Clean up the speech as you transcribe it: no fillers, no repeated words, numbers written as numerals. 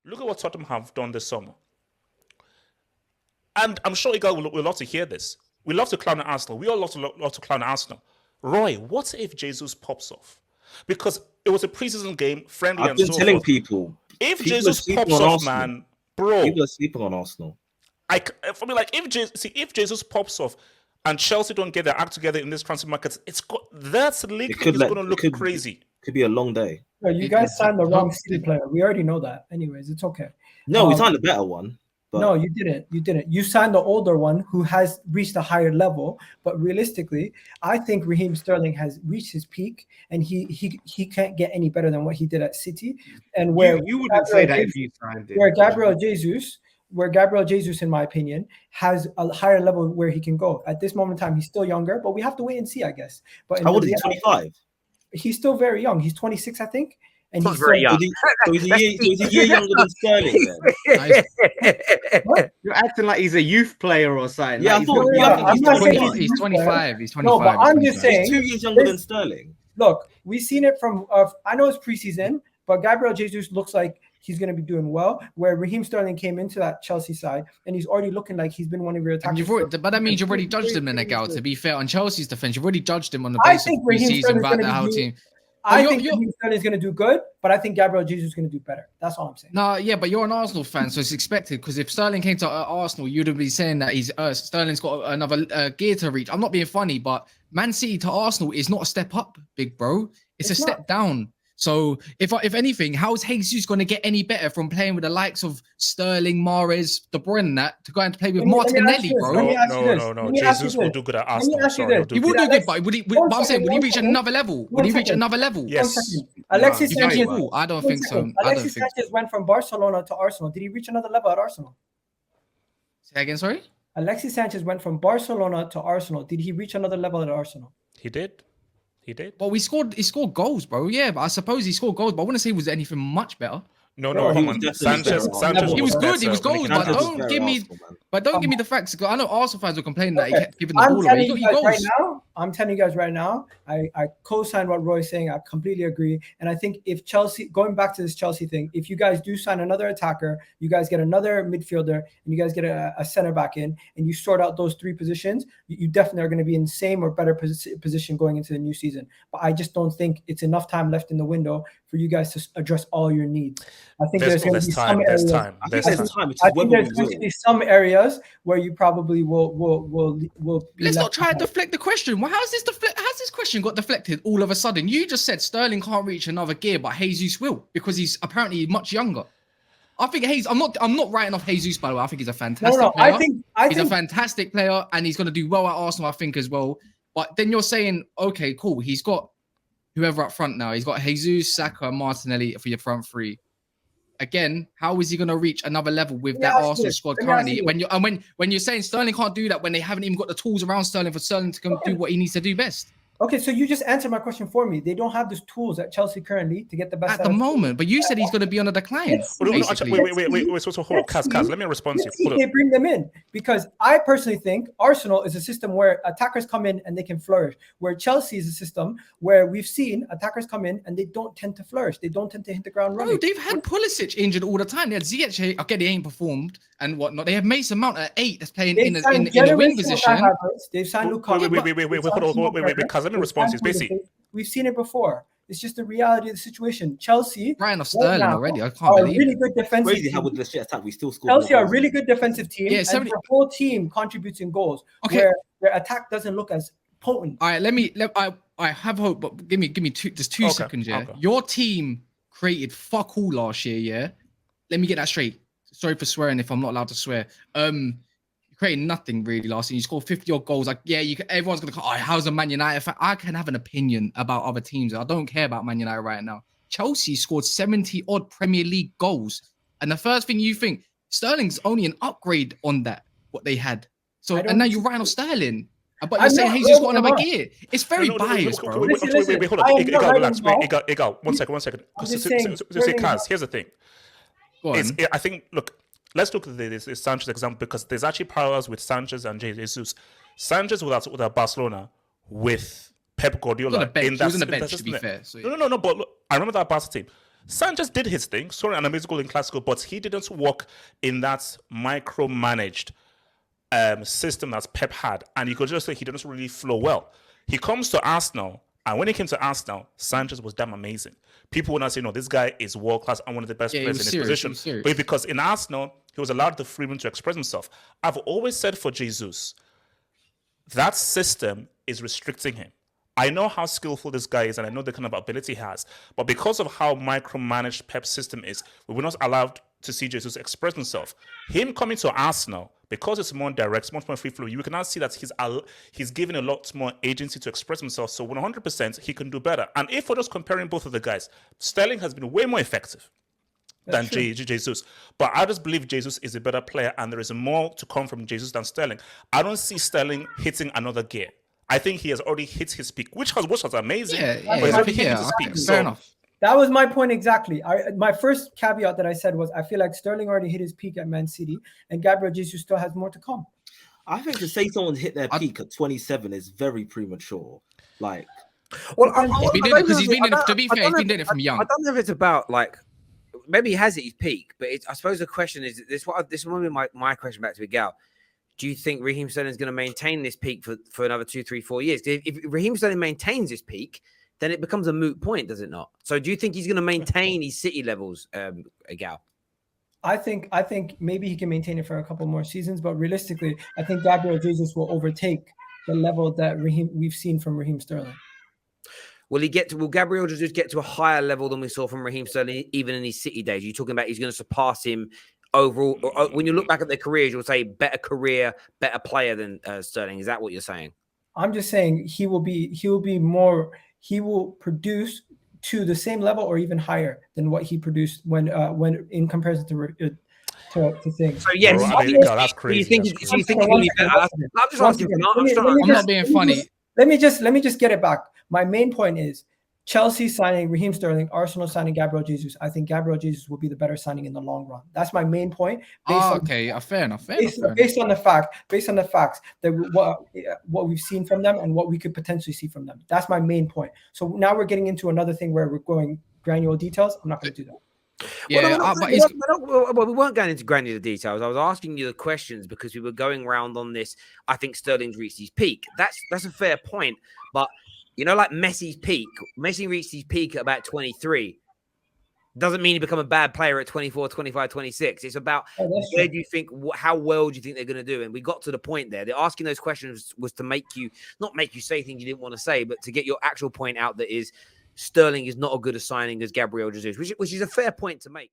Look at what Tottenham have done this summer. And I'm sure Igal will love to hear this. We love to clown at Arsenal. We all love to clown at Arsenal. Roy, what if Jesus pops off? Because it was a preseason game, friendly I've and been so telling forth. people. If people Jesus pops off, Arsenal. man, bro. People are sleeping on Arsenal. For me, like if Jesus pops off and Chelsea don't get their act together in this transfer market, that league is going to look crazy. Could be a long day. No, you guys signed the wrong City player. We already know that. Anyways, it's okay. No, we signed a better one. But... No, you didn't. You didn't. You signed the older one who has reached a higher level. But realistically, I think Raheem Sterling has reached his peak, and he can't get any better than what he did at City. And where you wouldn't say that if you signed him. Where Gabriel Jesus, in my opinion, has a higher level where he can go. At this moment in time, he's still younger, but we have to wait and see, I guess. But how old is he? 25. He's still very young. He's 26, I think. And he's very young. So he's a year younger than Sterling then. You're acting like he's a youth player or something. Yeah, like he's 25. He's 25. No, but I'm just saying. He's 2 years younger than Sterling. Look, we've seen it from, I know it's preseason, but Gabriel Jesus looks like he's going to be doing well, where Raheem Sterling came into that Chelsea side, and he's already looking like he's been one of your attackers. But that means you've already judged him in that gal. To be fair, on Chelsea's defense, you've already judged him on the basis of preseason about the whole team. I think Raheem Sterling is going to do good, but I think Gabriel Jesus is going to do better. That's all I'm saying. No, yeah, but you're an Arsenal fan, so it's expected. Because if Sterling came to Arsenal, you'd have been saying that Sterling's got another gear to reach. I'm not being funny, but Man City to Arsenal is not a step up, big bro. It's a step down. So if anything, how is Jesus going to get any better from playing with the likes of Sterling, Mahrez, De Bruyne, and that to go and play with Martinelli, bro? No. Jesus will do good at Arsenal. He will do good, but I'm saying, would he reach another level? Would he reach another level? Yes. Alexis Sanchez. I don't think so. Alexis Sanchez went from Barcelona to Arsenal. Did he reach another level at Arsenal? Say again, sorry? Alexis Sanchez went from Barcelona to Arsenal. Did he reach another level at Arsenal? He did. Well, he scored goals, bro. Yeah, but I suppose he scored goals, but I wouldn't say he was anything much better. No, come on. Sanchez he was good. He was goals, but don't give me the facts. I know Arsenal fans were complaining that he kept giving the ball away. He got goals. I'm telling you guys right now, I co-sign what Roy's saying. I completely agree. And I think if Chelsea, going back to this Chelsea thing, if you guys do sign another attacker, you guys get another midfielder, and you guys get a center back in, and you sort out those three positions, you definitely are going to be in the same or better position going into the new season. But I just don't think it's enough time left in the window for you guys to address all your needs. I think there's going to be some areas. I think there's going to be some areas where you probably will. Let's not try to deflect the question. Well, how's this question got deflected all of a sudden? You just said Sterling can't reach another gear, but Jesus will because he's apparently much younger. I think I'm not writing off Jesus, by the way. I think he's a fantastic player. He's a fantastic player, and he's going to do well at Arsenal, I think, as well. But then you're saying, okay, cool. He's got whoever up front now. He's got Jesus, Saka, Martinelli for your front three. Again, how is he going to reach another level with that Arsenal squad currently? When you're saying Sterling can't do that when they haven't even got the tools around Sterling for Sterling to come do what he needs to do best. Okay, so you just answered my question for me. They don't have those tools at Chelsea currently to get the best at the moment. But you said he's going to be on a decline. Wait. So hold on, Kaz, let me respond to you. They bring them in because I personally think Arsenal is a system where attackers come in and they can flourish. Where Chelsea is a system where we've seen attackers come in and they don't tend to flourish. They don't tend to hit the ground running. No, they've had Pulisic injured all the time. They had Ziyech. Okay, they ain't performed and whatnot. They have Mason Mount at 8 that's playing in the wing position. They've signed Lukaku. Wait, Kaz, let me respond to you. Basically, we've seen it before. It's just the reality of the situation. Chelsea, Ryan of Sterling already. I can't believe really good defensive. Crazy how with the shit attack we still score. Chelsea are a really good defensive team. Yeah, and the whole team contributes in goals. Okay, where their attack doesn't look as potent. All right, I have hope, but give me just 2 seconds. Yeah, your team created fuck all last year. Yeah, let me get that straight. Sorry for swearing if I'm not allowed to swear. Created nothing really last year. You scored 50-odd goals. Like, yeah, everyone's going to go, how's a Man United fan? I can have an opinion about other teams. I don't care about Man United right now. Chelsea scored 70-odd Premier League goals. And the first thing you think, Sterling's only an upgrade on that, what they had. So, and now you're Ryan of Sterling. But you're saying Jesus got another gear. It's very biased, bro. Wait, hold on. Relax. Igal, one second. Kaz, here's the thing. I think, look, let's look at this Sanchez example because there's actually parallels with Sanchez and Jesus. Sanchez without Barcelona with Pep Guardiola in that. He was on the bench, to be fair. So, No. But look, I remember that Barca team. Sanchez did his thing, scoring an amazing goal in Clasico, but he didn't work in that micromanaged system that Pep had, and you could just say he didn't really flow well. He comes to Arsenal, and when he came to Arsenal, Sanchez was damn amazing. People would not say, no, this guy is world class and one of the best players in his position. But because in Arsenal, he was allowed the freedom to express himself. I've always said for Jesus, that system is restricting him. I know how skillful this guy is, and I know the kind of ability he has. But because of how micromanaged Pep's system is, we were not allowed to see Jesus express himself. Him coming to Arsenal, because it's more direct, much more free flow, you can now see that he's given a lot more agency to express himself. So 100% he can do better. And if we're just comparing both of the guys, Sterling has been way more effective than Jesus. But I just believe Jesus is a better player, and there is more to come from Jesus than Sterling. I don't see Sterling hitting another gear. I think he has already hit his peak, which was amazing. But he's already hit his peak. Fair enough. That was my point exactly. My first caveat that I said was I feel like Sterling already hit his peak at Man City, and Gabriel Jesus still has more to come. I think to say someone hit their peak at 27 is very premature. Like, well, because he's been in it. To be fair, he's been doing it from young. I don't know if it's about like maybe he has hit his peak, but I suppose the question is this. This will be my question back to Miguel. Do you think Raheem Sterling is going to maintain this peak for another 2, 3, 4 years? If Raheem Sterling maintains this peak, then it becomes a moot point, does it not? So do you think he's going to maintain his City levels, Gal? I think maybe he can maintain it for a couple more seasons, but realistically, I think Gabriel Jesus will overtake the level that we've seen from Raheem Sterling. Will Gabriel Jesus get to a higher level than we saw from Raheem Sterling, even in his City days? Are you talking about he's going to surpass him overall? Or when you look back at their careers, you'll say better career, better player than Sterling. Is that what you're saying? I'm just saying he will produce to the same level or even higher than what he produced when in comparison to things. So yes, that's crazy. You think he's going to be better? I'm just asking. I'm not being funny. Let me just get it back. My main point is Chelsea signing Raheem Sterling, Arsenal signing Gabriel Jesus. I think Gabriel Jesus will be the better signing in the long run. That's my main point. Fair enough. Based on the facts that what we've seen from them and what we could potentially see from them. That's my main point. So now we're getting into another thing where we're going granular details. I'm not going to do that. Yeah, we weren't going into granular details. I was asking you the questions because we were going around on this. I think Sterling's reached his peak. That's a fair point, but you know, like Messi's peak. Messi reached his peak at about 23. Doesn't mean he become a bad player at 24, 25, 26. It's about where do you think, how well do you think they're going to do? And we got to the point there. They're asking those questions was to not make you say things you didn't want to say, but to get your actual point out that is Sterling is not as good a signing as Gabriel Jesus, which is a fair point to make.